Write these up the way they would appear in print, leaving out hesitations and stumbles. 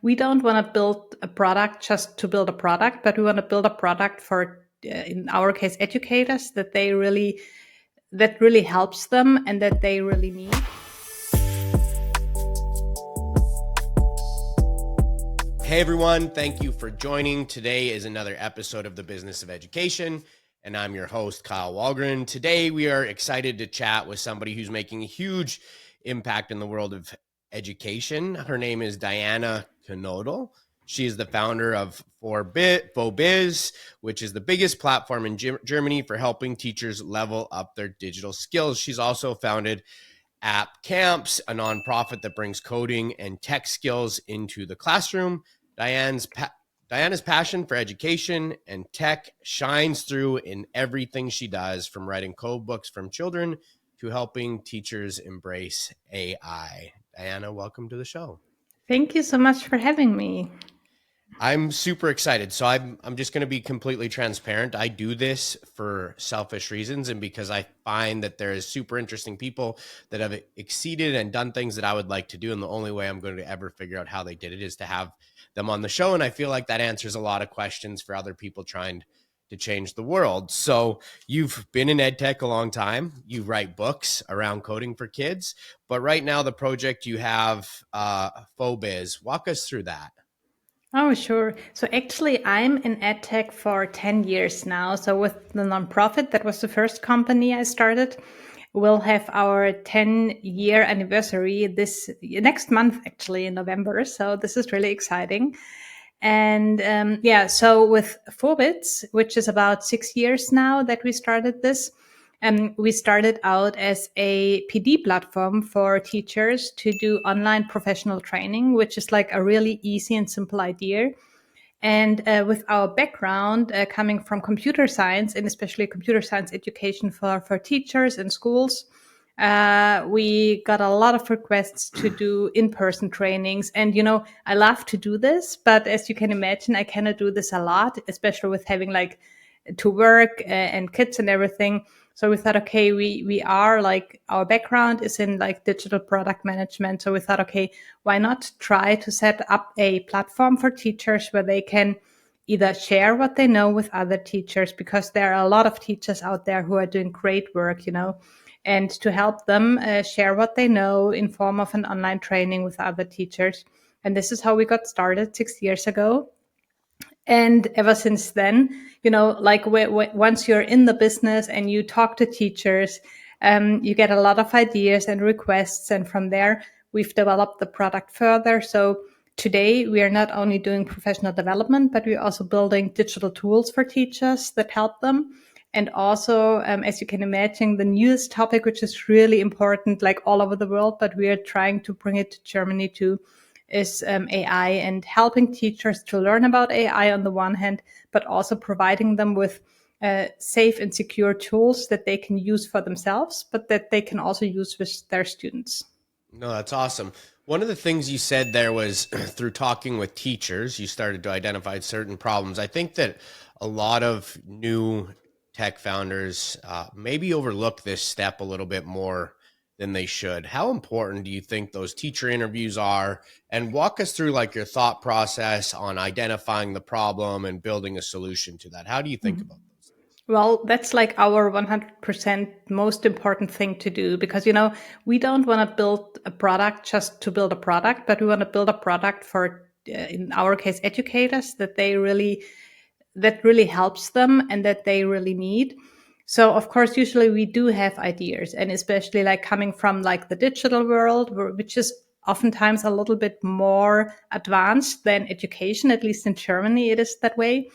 We don't want to build a product just to build a product, but we want to build a product for, in our case, educators that really helps them and that they really need. Hey everyone, thank you for joining. Today is another episode of The Business of Education, and I'm your host, Kyle Wallgren. Today we are excited to chat with somebody who's making a huge impact in the world of education. Her name is Diana Knodel. She is the founder of Fobizz, which is the biggest platform in Germany for helping teachers level up their digital skills. She's also founded AppCamps, a nonprofit that brings coding and tech skills into the classroom. Diana's passion for education and tech shines through in everything she does, from writing code books from children to helping teachers embrace AI. Diana, welcome to the show. Thank you so much for having me. I'm super excited. So I'm just going to be completely transparent. I do this for selfish reasons and because I find that there is super interesting people that have exceeded and done things that I would like to do. And the only way I'm going to ever figure out how they did it is to have them on the show. And I feel like that answers a lot of questions for other people trying to change the world. So you've been in EdTech a long time. You write books around coding for kids, but right now the project you have, Fobizz, walk us through that. Oh, sure. So actually, I'm in EdTech for 10 years now. So with the nonprofit, that was the first company I started. We'll have our 10-year anniversary this next month, actually in November. So this is really exciting. And so with Fobizz, which is about 6 years now that we started this, we started out as a PD platform for teachers to do online professional training, which is like a really easy and simple idea. And with our background coming from computer science, and especially computer science education for teachers and schools, we got a lot of requests to do in-person trainings. And, I love to do this, but as you can imagine, I cannot do this a lot, especially with having like to work and kids and everything. So we thought, okay, we are like, our background is in like digital product management. So we thought, okay, why not try to set up a platform for teachers where they can either share what they know with other teachers, because there are a lot of teachers out there who are doing great work, and to help them share what they know in form of an online training with other teachers. And this is how we got started 6 years ago. And ever since then, like once you're in the business and you talk to teachers, you get a lot of ideas and requests. And from there, we've developed the product further. So today, we are not only doing professional development, but we're also building digital tools for teachers that help them. And also, as you can imagine, the newest topic, which is really important, like all over the world, but we are trying to bring it to Germany too, is AI, and helping teachers to learn about AI on the one hand, but also providing them with safe and secure tools that they can use for themselves, but that they can also use with their students. No, that's awesome. One of the things you said there was through talking with teachers, you started to identify certain problems. I think that a lot of new tech founders maybe overlook this step a little bit more than they should. How important do you think those teacher interviews are? And walk us through like your thought process on identifying the problem and building a solution to that. How do you think about those things? Well, that's like our 100% most important thing to do, because, we don't want to build a product just to build a product, but we want to build a product for, in our case, educators that really helps them and that they really need. So of course, usually we do have ideas, and especially like coming from like the digital world, which is oftentimes a little bit more advanced than education, at least in Germany, it is that way.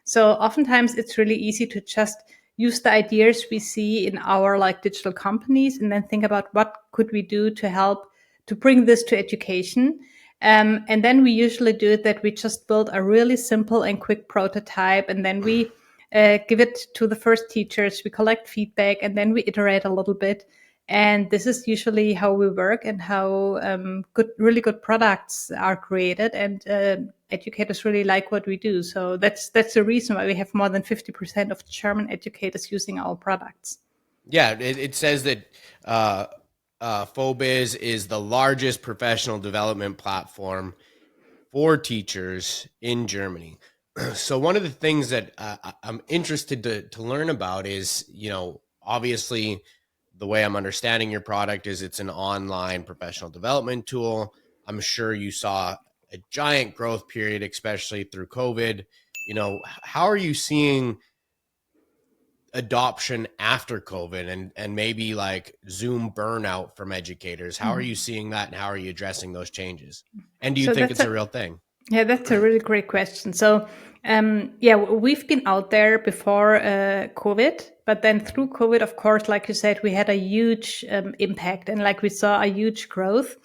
So oftentimes it's really easy to just use the ideas we see in our like digital companies and then think about what could we do to help to bring this to education. And then we usually do it that we just build a really simple and quick prototype, and then we give it to the first teachers, we collect feedback, and then we iterate a little bit. And this is usually how we work and how really good products are created. And educators really like what we do. So that's the reason why we have more than 50% of German educators using our products. Yeah, it says that Fobizz is the largest professional development platform for teachers in Germany. So one of the things that I'm interested to learn about is, obviously the way I'm understanding your product is it's an online professional development tool. I'm sure you saw a giant growth period, especially through COVID. How are you seeing adoption after COVID and maybe like Zoom burnout from educators? How are you seeing that, and how are you addressing those changes? And do you So think that's it's a a real thing? yeah, that's a really great question. So, yeah, we've been out there before COVID, but then through COVID, of course, like you said, we had a huge impact, and like we saw a huge growth.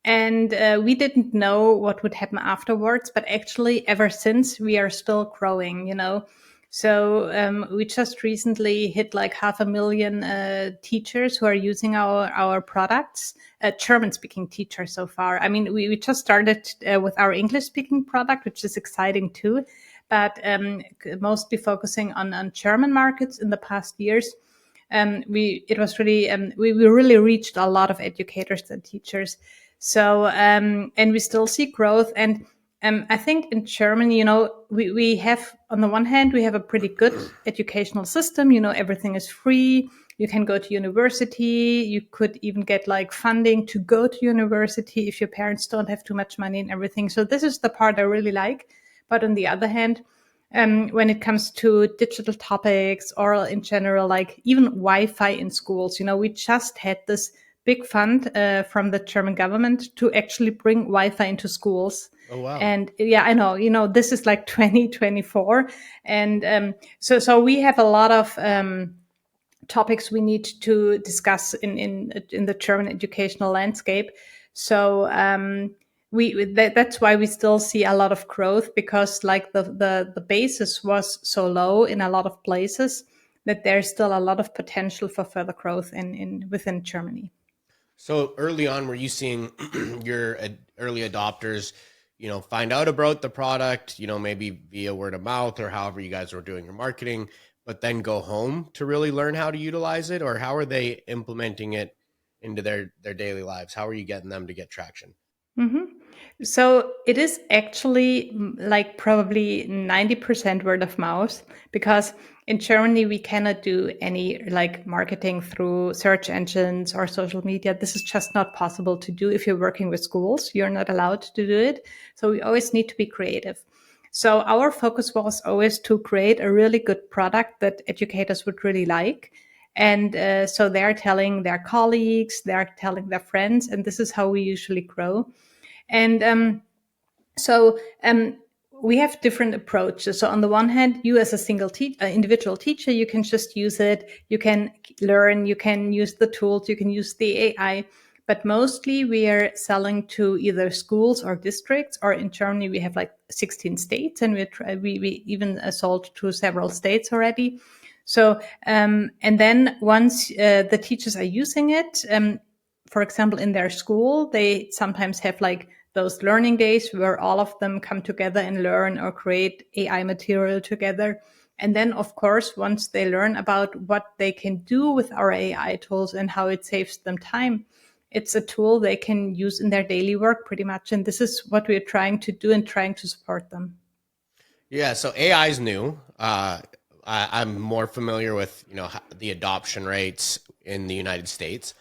And we didn't know what would happen afterwards, but actually, ever since, we are still growing. So we just recently hit like 500,000 teachers who are using our products, German-speaking teachers so far. I mean, we just started with our English-speaking product, which is exciting too, but mostly focusing on German markets in the past years. We really reached a lot of educators and teachers. So and we still see growth. And I think in Germany, we have, on the one hand, we have a pretty good educational system. Everything is free. You can go to university. You could even get like funding to go to university if your parents don't have too much money and everything. So this is the part I really like. But on the other hand, when it comes to digital topics or in general, like even Wi-Fi in schools, we just had this big fund from the German government to actually bring Wi-Fi into schools. Oh, wow. And yeah, I know, this is like 2024. And so we have a lot of topics we need to discuss in the German educational landscape. So that's why we still see a lot of growth, because like the basis was so low in a lot of places that there's still a lot of potential for further growth in within Germany. So early on, were you seeing your early adopters, find out about the product, maybe via word of mouth or however you guys were doing your marketing, but then go home to really learn how to utilize it? Or how are they implementing it into their daily lives? How are you getting them to get traction? Mm-hmm. So it is actually like probably 90% word of mouth, because in Germany we cannot do any like marketing through search engines or social media. This is just not possible to do if you're working with schools. You're not allowed to do it. So we always need to be creative. So our focus was always to create a really good product that educators would really like. And so they're telling their colleagues, they're telling their friends, and this is how we usually grow. And so we have different approaches. So on the one hand, you as a single individual teacher, you can just use it. You can learn. You can use the tools. You can use the AI. But mostly we are selling to either schools or districts, or in Germany we have like 16 states, and we even sold to several states already. So and then once the teachers are using it, for example, in their school, they sometimes have like those learning days where all of them come together and learn or create AI material together. And then, of course, once they learn about what they can do with our AI tools and how it saves them time, it's a tool they can use in their daily work pretty much. And this is what we're trying to do and trying to support them. Yeah, so AI is new. I'm more familiar with the adoption rates in the United States.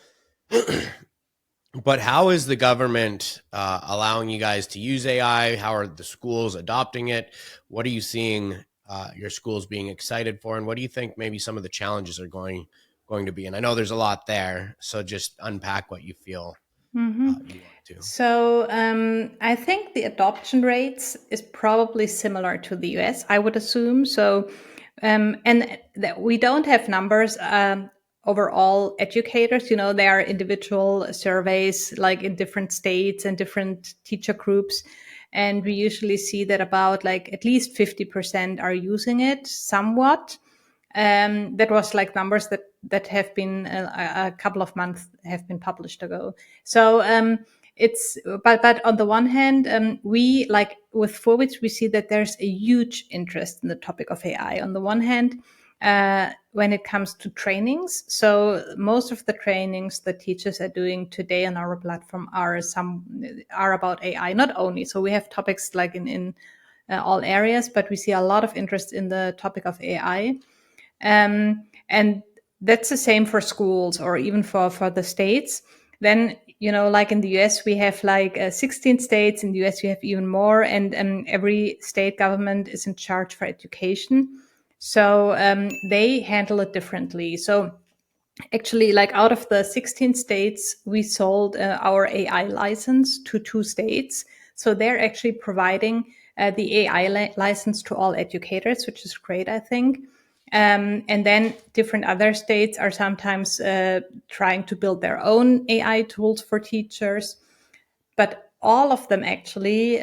But how is the government allowing you guys to use AI? How are the schools adopting it? What are you seeing your schools being excited for? And what do you think maybe some of the challenges are going to be? And I know there's a lot there, so just unpack what you feel you want to. So I think the adoption rates is probably similar to the US, I would assume. So, and that we don't have numbers over all educators. There are individual surveys like in different states and different teacher groups. And we usually see that about like at least 50% are using it somewhat. That was like numbers that have been a couple of months have been published ago. So it's but on the one hand, we like with Fobizz, we see that there's a huge interest in the topic of AI. On the one hand, when it comes to trainings. So most of the trainings that teachers are doing today on our platform are about AI, not only. So we have topics like in all areas, but we see a lot of interest in the topic of AI. And that's the same for schools or even for the states. Then, like in the US, we have like 16 states. In the US, we have even more. And every state government is in charge for education. So they handle it differently. So actually, like out of the 16 states, we sold our AI license to 2 states. So they're actually providing the AI license to all educators, which is great, I think. And then different other states are sometimes trying to build their own AI tools for teachers. But all of them actually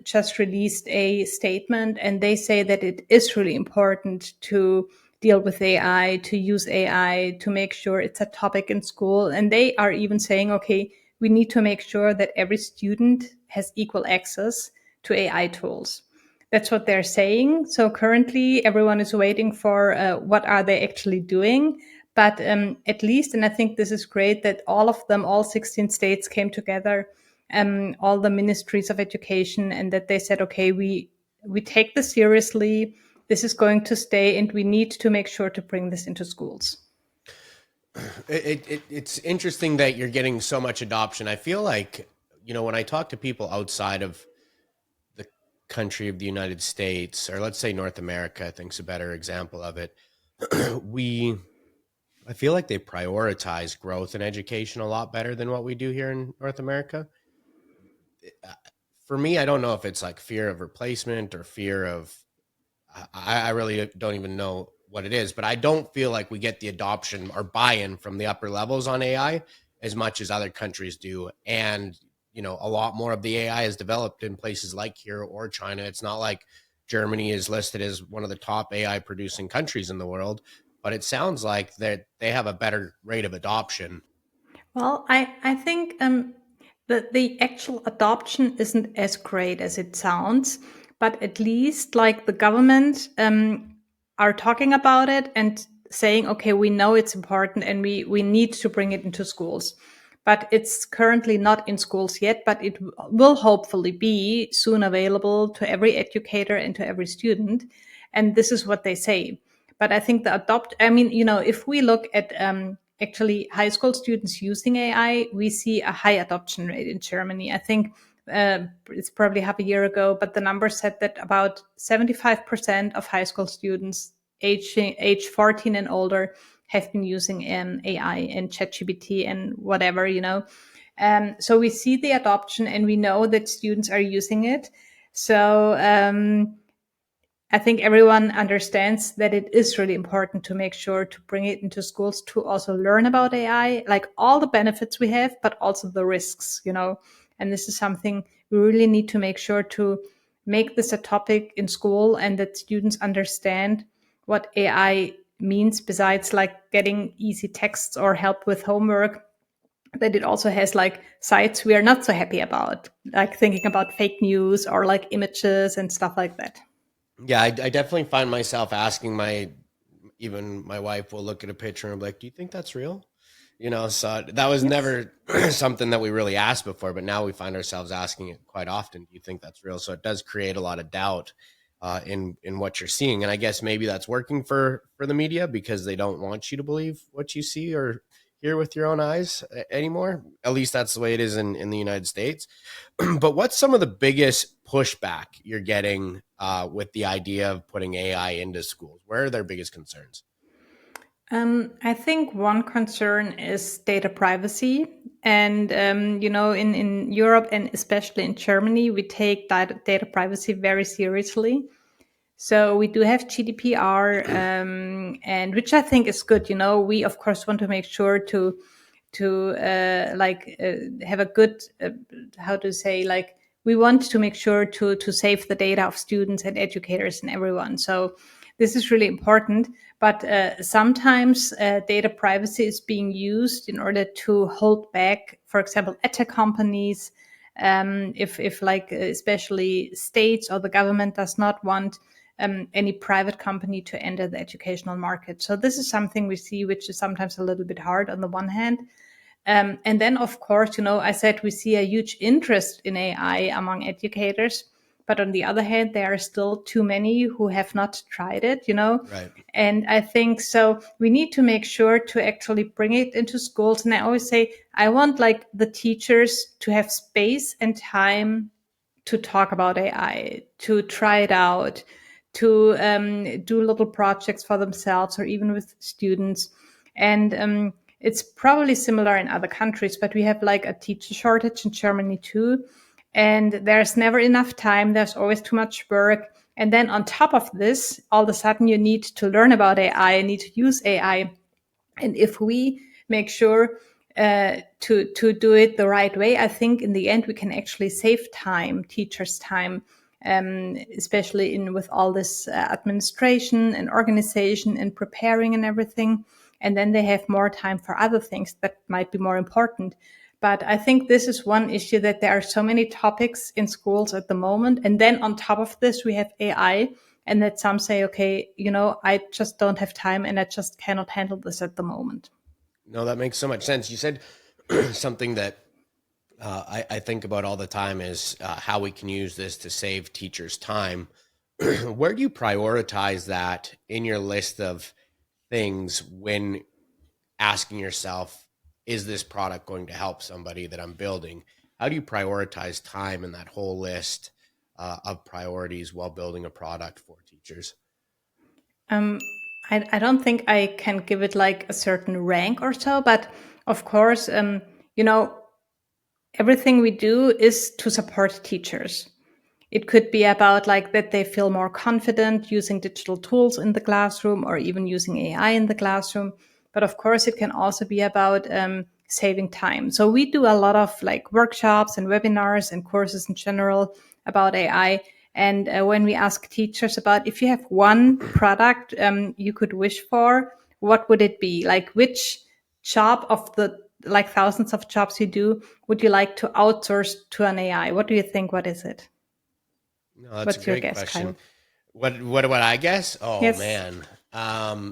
just released a statement, and they say that it is really important to deal with AI, to use AI, to make sure it's a topic in school. And they are even saying, okay, we need to make sure that every student has equal access to AI tools. That's what they're saying. So currently, everyone is waiting for what are they actually doing. But at least, and I think this is great that all of them, all 16 states came together, all the ministries of education, and that they said, okay, we take this seriously. This is going to stay, and we need to make sure to bring this into schools. It's interesting that you're getting so much adoption. I feel like, when I talk to people outside of the country of the United States, or let's say North America, I think is a better example of it. I feel like they prioritize growth and education a lot better than what we do here in North America. For me, I don't know if it's like fear of replacement or fear of, I really don't even know what it is, but I don't feel like we get the adoption or buy-in from the upper levels on AI as much as other countries do. And, a lot more of the AI is developed in places like here or China. It's not like Germany is listed as one of the top AI producing countries in the world, but it sounds like that they have a better rate of adoption. Well, I think the actual adoption isn't as great as it sounds, but at least like the government are talking about it and saying, okay, we know it's important and we need to bring it into schools. But it's currently not in schools yet, but it will hopefully be soon available to every educator and to every student. And this is what they say. But I think if we look at actually high school students using AI, we see a high adoption rate in Germany. I think it's probably half a year ago, but the number said that about 75% of high school students age 14 and older have been using AI and ChatGPT and whatever. So we see the adoption and we know that students are using it. So I think everyone understands that it is really important to make sure to bring it into schools to also learn about AI, like all the benefits we have, but also the risks. And this is something we really need to make sure to make this a topic in school and that students understand what AI means besides like getting easy texts or help with homework, that it also has like sites we are not so happy about, like thinking about fake news or like images and stuff like that. Yeah, I definitely find myself asking even my wife will look at a picture and be like, do you think that's real? So that was Yes. never something that we really asked before, but now we find ourselves asking it quite often. Do you think that's real? So it does create a lot of doubt in what you're seeing. And I guess maybe that's working for the media because they don't want you to believe what you see or hear with your own eyes anymore. At least that's the way it is in the United States. But what's some of the biggest pushback you're getting with the idea of putting AI into schools? Where are their biggest concerns? I think one concern is data privacy. And, in Europe and especially in Germany, we take data privacy very seriously. So we do have GDPR, and which I think is good. We of course want to make sure to have a good how to say, like, we want to make sure to save the data of students and educators and everyone. So this is really important. But sometimes data privacy is being used in order to hold back, for example, EdTech companies. If like especially states or the government does not want any private company to enter the educational market. So this is something we see, which is sometimes a little bit hard on the one hand. And then, of course, I said we see a huge interest in AI among educators. But on the other hand, there are still too many who have not tried it. Right. And I think so we need to make sure to actually bring it into schools. And I always say, I want like the teachers to have space and time to talk about AI, to try it out, to do little projects for themselves or even with students. And it's probably similar in other countries, but we have like a teacher shortage in Germany too. And there's never enough time. There's always too much work. And then on top of this, all of a sudden you need to learn about AI, need to use AI. And if we make sure to do it the right way, I think in the end we can actually save time, teachers' time, especially with all this administration and organization and preparing and everything. And then they have more time for other things that might be more important. But I think this is one issue, that there are so many topics in schools at the moment. And then on top of this, we have AI, and that some say, okay, I just don't have time and I just cannot handle this at the moment. No, that makes so much sense. You said something that I think about all the time is how we can use this to save teachers time. Where do you prioritize that in your list of things when asking yourself, is this product going to help somebody that I'm building? How do you prioritize time in that whole list of priorities while building a product for teachers? I don't think I can give it like a certain rank or so, but of course, everything we do is to support teachers. It could be about like that they feel more confident using digital tools in the classroom or even using AI in the classroom. But of course, it can also be about saving time. So we do a lot of like workshops and webinars and courses in general about AI. And when we ask teachers about if you have one product you could wish for, what would it be? Like which job of the like thousands of jobs you do would you like to outsource to an AI? What do you think? What is it? No, that's a What's your great guess, question. Kyle? What I guess? Oh Yes. man.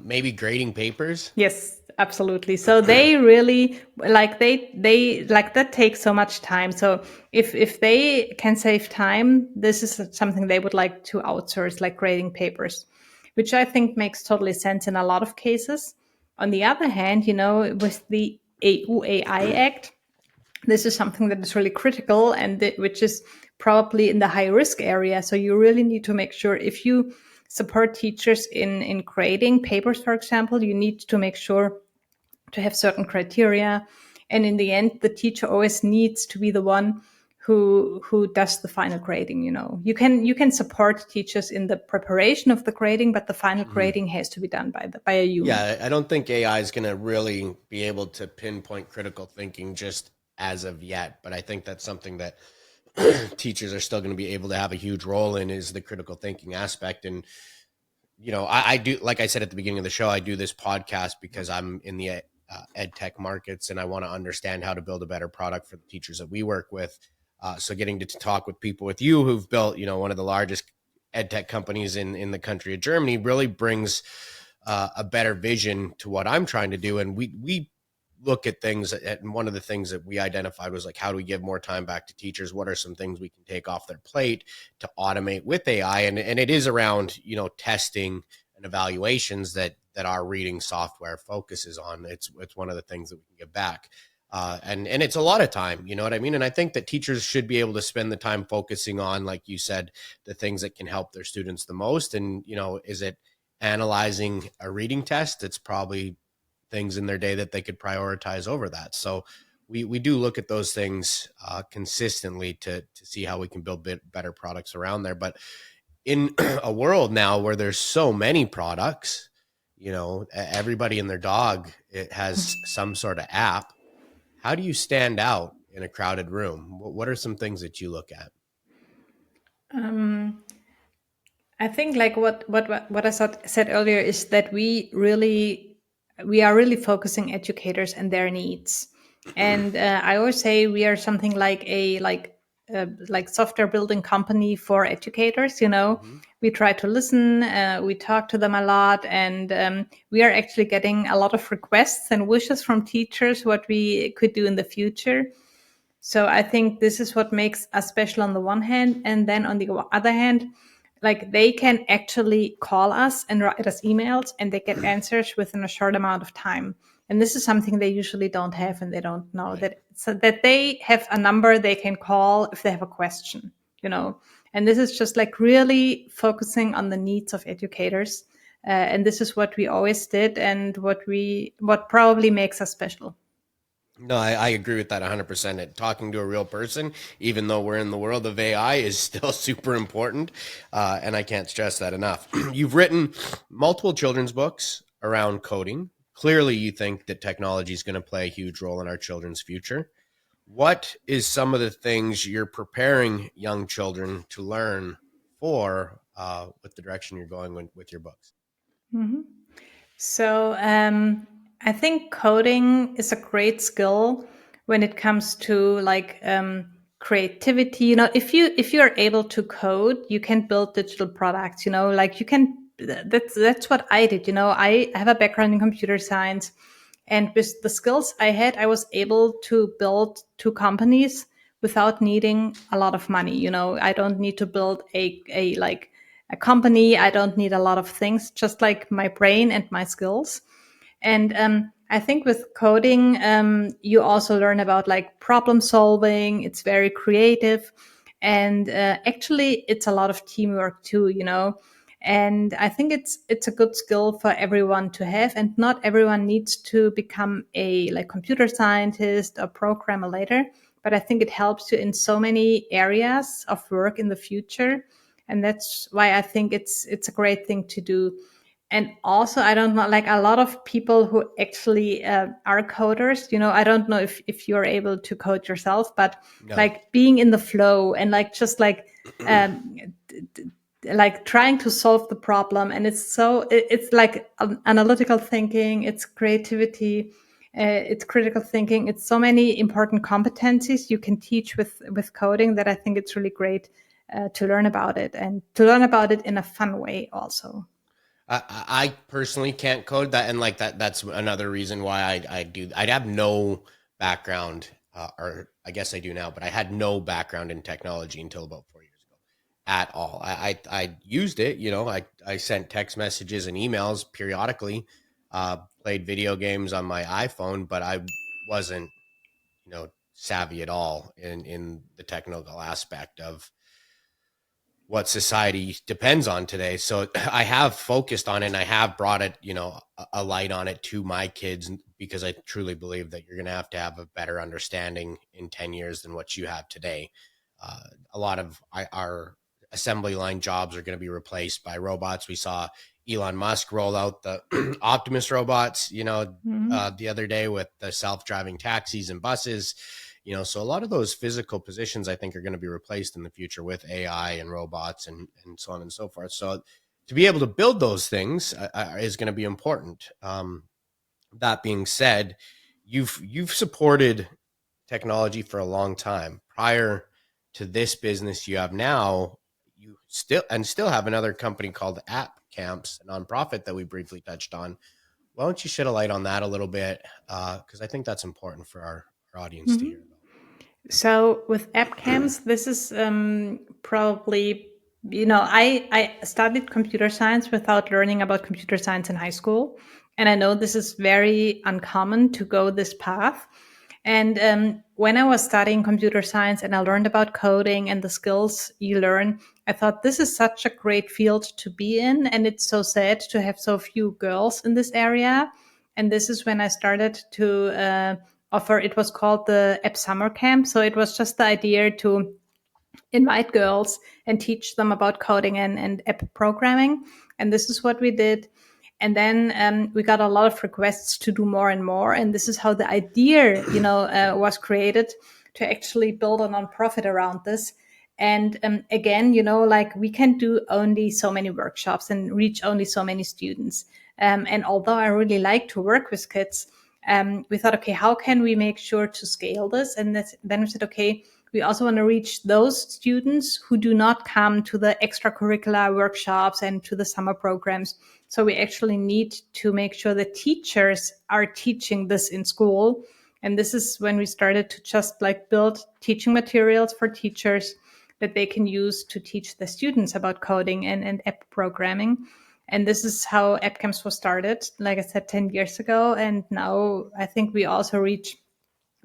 Maybe grading papers. Yes, absolutely. So they really like they like that takes so much time. So if they can save time, this is something they would like to outsource, like grading papers, which I think makes totally sense in a lot of cases. On the other hand, with the EU AI Act, this is something that is really critical and which is probably in the high risk area. So you really need to make sure if you support teachers in grading papers, for example, you need to make sure to have certain criteria. And in the end, the teacher always needs to be the one who does the final grading. You can support teachers in the preparation of the grading, but the final grading has to be done by a human. Yeah, I don't think AI is going to really be able to pinpoint critical thinking just as of yet, but I think that's something that teachers are still going to be able to have a huge role in, is the critical thinking aspect. And I do, like I said at the beginning of the show, I do this podcast because I'm in the EdTech markets and I want to understand how to build a better product for the teachers that we work with. So getting to talk with people with you who've built, one of the largest EdTech companies in the country of Germany really brings a better vision to what I'm trying to do. And we look at things, and one of the things that we identified was like, how do we give more time back to teachers? What are some things we can take off their plate to automate with AI? And it is around, testing and evaluations that our reading software focuses on. It's one of the things that we can give back. And it's a lot of time, you know what I mean? And I think that teachers should be able to spend the time focusing on, like you said, the things that can help their students the most. And, is it analyzing a reading test? It's probably things in their day that they could prioritize over that. So we do look at those things consistently to see how we can build better products around there. But in a world now where there's so many products, everybody and their dog, it has some sort of app. How do you stand out in a crowded room? What are some things that you look at? I think like what I said earlier is that we are really focusing educators and their needs. And I always say we are something like like software building company for educators. Mm-hmm. We try to listen, we talk to them a lot, and we are actually getting a lot of requests and wishes from teachers what we could do in the future. So I think this is what makes us special on the one hand. And then on the other hand, like they can actually call us and write us emails and they get answers within a short amount of time. And this is something they usually don't have and they don't know Right. so that they have a number they can call if they have a question, And this is just like really focusing on the needs of educators. And this is what we always did and what probably makes us special. No, I agree with that 100%. Talking to a real person, even though we're in the world of AI, is still super important. And I can't stress that enough. You've written multiple children's books around coding. Clearly, you think that technology is going to play a huge role in our children's future. What is some of the things you're preparing young children to learn for with the direction you're going with your books? Mm-hmm. So I think coding is a great skill when it comes to like creativity. If you're able to code, you can build digital products. Like you can. That's what I did. I have a background in computer science, and with the skills I had, I was able to build two companies without needing a lot of money. I don't need to build a company. I don't need a lot of things, just like my brain and my skills. And I think with coding, you also learn about like problem solving. It's very creative. And actually, it's a lot of teamwork too. And I think it's a good skill for everyone to have. And not everyone needs to become a like computer scientist or programmer later. But I think it helps you in so many areas of work in the future, and that's why I think it's a great thing to do. And also, I don't know, like a lot of people who actually are coders. I don't know if you're able to code yourself, but No. like being in the flow and like just um, like trying to solve the problem, and it's like analytical thinking, it's creativity, it's critical thinking, it's so many important competencies you can teach with coding that I think it's really great to learn about it and to learn about it in a fun way also. I personally can't code that, and like that's another reason why I'd have no background, or I guess I do now, but I had no background in technology until about 4 years ago at all. I used it, I sent text messages and emails periodically, played video games on my iPhone, but I wasn't, savvy at all in the technical aspect of what society depends on today. So I have focused on it and I have brought it, a light on it to my kids, because I truly believe that you're going to have a better understanding in 10 years than what you have today. A lot of our assembly line jobs are going to be replaced by robots. We saw Elon Musk roll out the Optimus robots, the other day with the self-driving taxis and buses. So a lot of those physical positions, I think, are going to be replaced in the future with AI and robots and so on and so forth. So to be able to build those things is going to be important. That being said, you've supported technology for a long time. Prior to this business you have now, you still have another company called AppCamps, a nonprofit that we briefly touched on. Why don't you shed a light on that a little bit? Because I think that's important for our audience to hear about. So with AppCamps, this is probably, I studied computer science without learning about computer science in high school. And I know this is very uncommon to go this path. And when I was studying computer science and I learned about coding and the skills you learn, I thought this is such a great field to be in. And it's so sad to have so few girls in this area. And this is when I started to offer, it was called the App Summer Camp. So it was just the idea to invite girls and teach them about coding and app programming. And this is what we did. And then we got a lot of requests to do more and more. And this is how the idea, was created to actually build a nonprofit around this. And again, like we can do only so many workshops and reach only so many students. And although I really like to work with kids, we thought, okay, how can we make sure to scale this? And then we said, okay, we also want to reach those students who do not come to the extracurricular workshops and to the summer programs. So we actually need to make sure that teachers are teaching this in school. And this is when we started to just like build teaching materials for teachers that they can use to teach the students about coding and app programming. And this is how AppCamps was started, like I said, 10 years ago. And now I think we also reach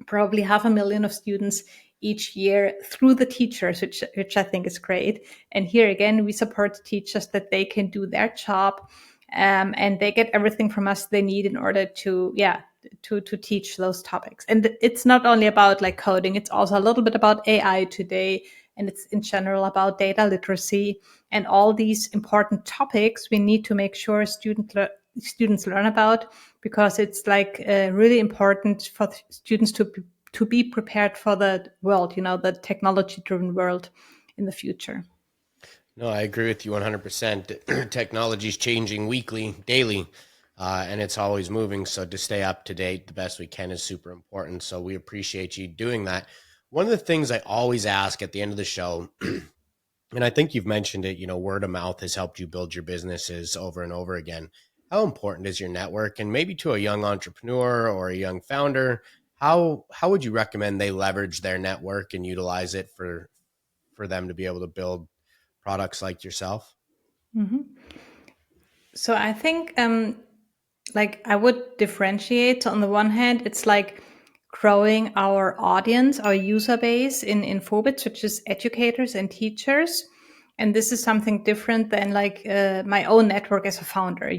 probably 500,000 of students each year through the teachers, which I think is great. And here again, we support the teachers that they can do their job, and they get everything from us they need in order to teach those topics. And it's not only about like coding; it's also a little bit about AI today, and it's in general about data literacy and all these important topics we need to make sure students learn about, because it's like really important for students to be prepared for the world, the technology driven world in the future. No, I agree with you 100%. Technology is changing weekly, daily, and it's always moving. So to stay up to date the best we can is super important. So we appreciate you doing that. One of the things I always ask at the end of the show, and I think you've mentioned it, word of mouth has helped you build your businesses over and over again. How important is your network? And maybe to a young entrepreneur or a young founder, how would you recommend they leverage their network and utilize it for them to be able to build products like yourself? Mm-hmm. So I think like I would differentiate. So on the one hand, it's like growing our audience, our user base in Fobizz, which is educators and teachers. And this is something different than like my own network as a founder.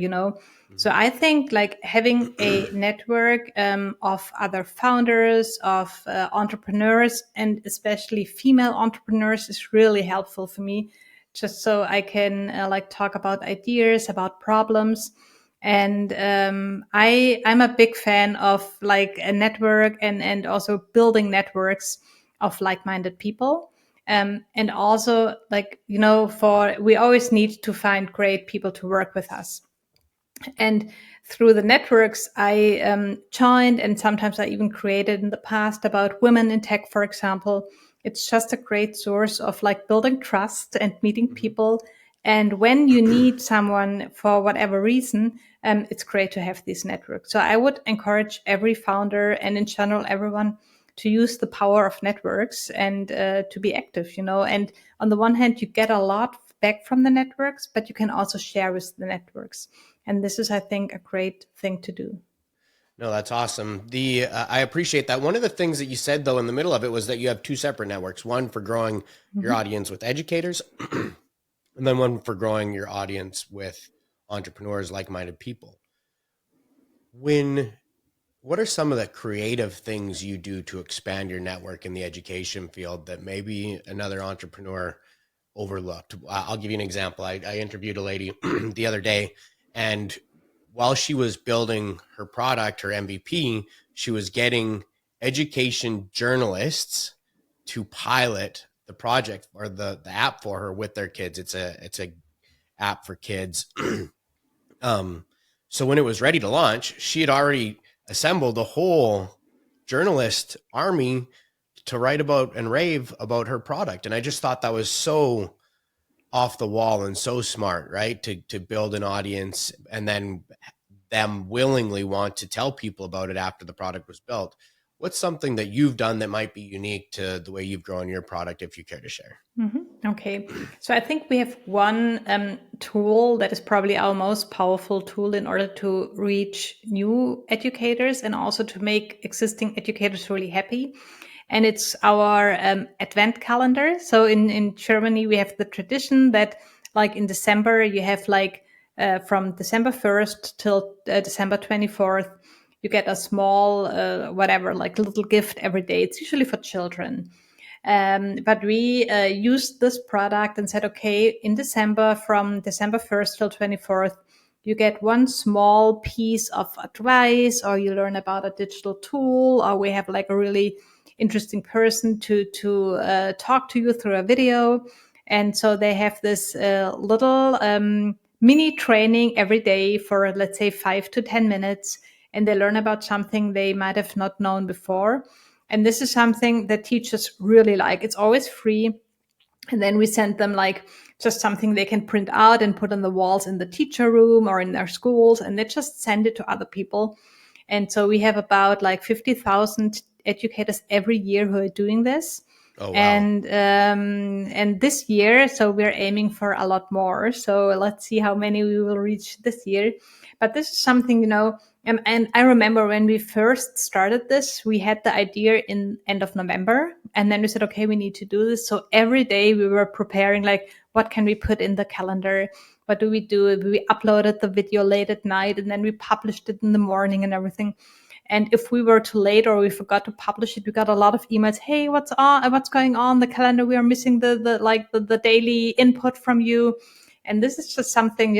So I think like having a network of other founders, of entrepreneurs, and especially female entrepreneurs is really helpful for me, just so I can like talk about ideas, about problems. And I'm a big fan of like a network and also building networks of like-minded people. And also like, we always need to find great people to work with us. And through the networks I joined, and sometimes I even created in the past about women in tech, for example, it's just a great source of like building trust and meeting people. And when you need someone for whatever reason, it's great to have this network. So I would encourage every founder and in general everyone to use the power of networks and to be active, And on the one hand, you get a lot back from the networks, but you can also share with the networks. And this is, I think, a great thing to do. No, that's awesome. I appreciate that. One of the things that you said though in the middle of it was that you have two separate networks, one for growing your audience with educators and then one for growing your audience with entrepreneurs, like-minded people. What are some of the creative things you do to expand your network in the education field that maybe another entrepreneur overlooked? I'll give you an example. I interviewed a lady the other day, and while she was building her product, her MVP, she was getting education journalists to pilot the project or the app for her with their kids. It's a app for kids. So when it was ready to launch, she had already assembled a whole journalist army to write about and rave about her product. And I just thought that was so off the wall and so smart, right? To build an audience and then them willingly want to tell people about it after the product was built. What's something that you've done that might be unique to the way you've grown your product, if you care to share? Okay. So I think we have one tool that is probably our most powerful tool in order to reach new educators and also to make existing educators really happy. And it's our advent calendar. So in Germany, we have the tradition that like in December, you have like from December 1st till December 24th, you get a small, whatever, like little gift every day. It's usually for children. But we used this product and said, okay, in December, from December 1st till 24th, you get one small piece of advice, or you learn about a digital tool, or we have like a really interesting person to talk to you through a video. And so they have this little mini training every day for, let's say, 5 to 10 minutes, and they learn about something they might have not known before. And this is something that teachers really like. It's always free. And then we send them like just something they can print out and put on the walls in the teacher room or in their schools, and they just send it to other people. And so we have about like 50,000 educators every year who are doing this. Oh, wow. And this year, so we're aiming for a lot more. So let's see how many we will reach this year. But this is something, and I remember when we first started this, we had the idea in end of November, and then we said, okay, we need to do this. So every day we were preparing, like, what can we put in the calendar? What do? We uploaded the video late at night, and then we published it in the morning and everything. And if we were too late or we forgot to publish it, we got a lot of emails. Hey, what's going on the calendar? We are missing the daily input from you. And this is just something,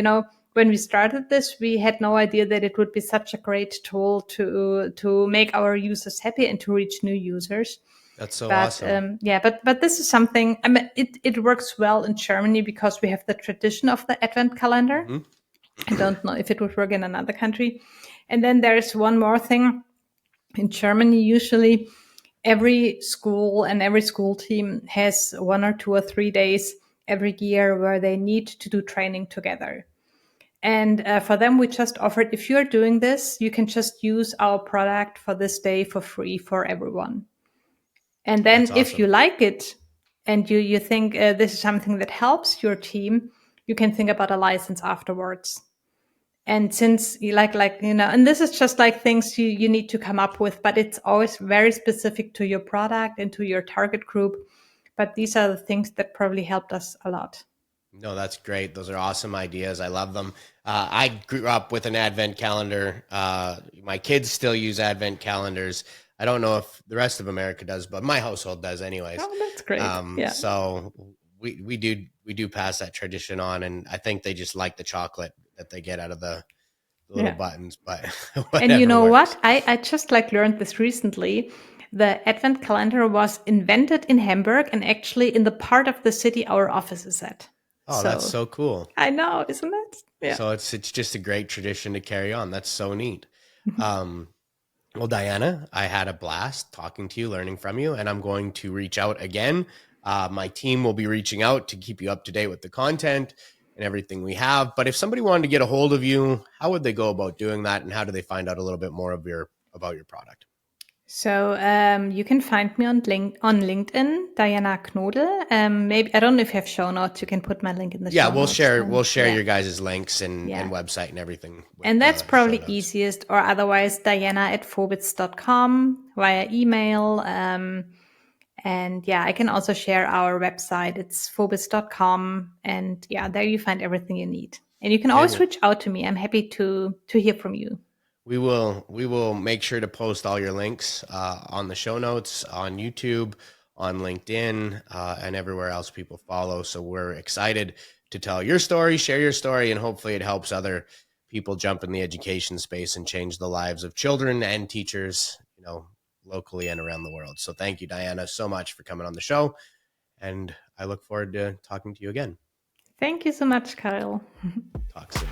when we started this, we had no idea that it would be such a great tool to make our users happy and to reach new users. That's so awesome. But this is something, I mean, it works well in Germany because we have the tradition of the Advent calendar. I don't know if it would work in another country. And then there's one more thing. In Germany, usually every school and every school team has 1 or 2 or 3 days every year where they need to do training together. And for them, we just offered, if you're doing this, you can just use our product for this day for free for everyone. And then if you like it and you think this is something that helps your team, you can think about a license afterwards. And since you and this is just like things you need to come up with, but it's always very specific to your product and to your target group. But these are the things that probably helped us a lot. No, that's great. Those are awesome ideas. I love them. I grew up with an Advent calendar. My kids still use Advent calendars. I don't know if the rest of America does, but my household does anyways. Oh, that's great. So we do pass that tradition on, and I think they just like the chocolate that they get out of the little buttons. But and you know works. What? I just learned this recently. The Advent calendar was invented in Hamburg and actually in the part of the city our office is at. Oh, that's so cool. I know, isn't it? Yeah. So it's just a great tradition to carry on. That's so neat. Well, Diana, I had a blast talking to you, learning from you, and I'm going to reach out again. My team will be reaching out to keep you up to date with the content and everything we have. But if somebody wanted to get a hold of you, how would they go about doing that? And how do they find out a little bit more about your product? So you can find me on LinkedIn, Diana Knodel. Maybe I don't know if you have show notes. You can put my link in the show notes. We'll share your guys' links and website and everything. And that's probably easiest, or otherwise Diana@Fobizz.com via email. And I can also share our website. It's Fobizz.com, and there you find everything you need. And you can always reach out to me. I'm happy to hear from you. We will make sure to post all your links on the show notes, on YouTube, on LinkedIn, and everywhere else people follow. So we're excited to tell your story, share your story, and hopefully it helps other people jump in the education space and change the lives of children and teachers, locally and around the world. So thank you, Diana, so much for coming on the show. And I look forward to talking to you again. Thank you so much, Kyle. Talk soon.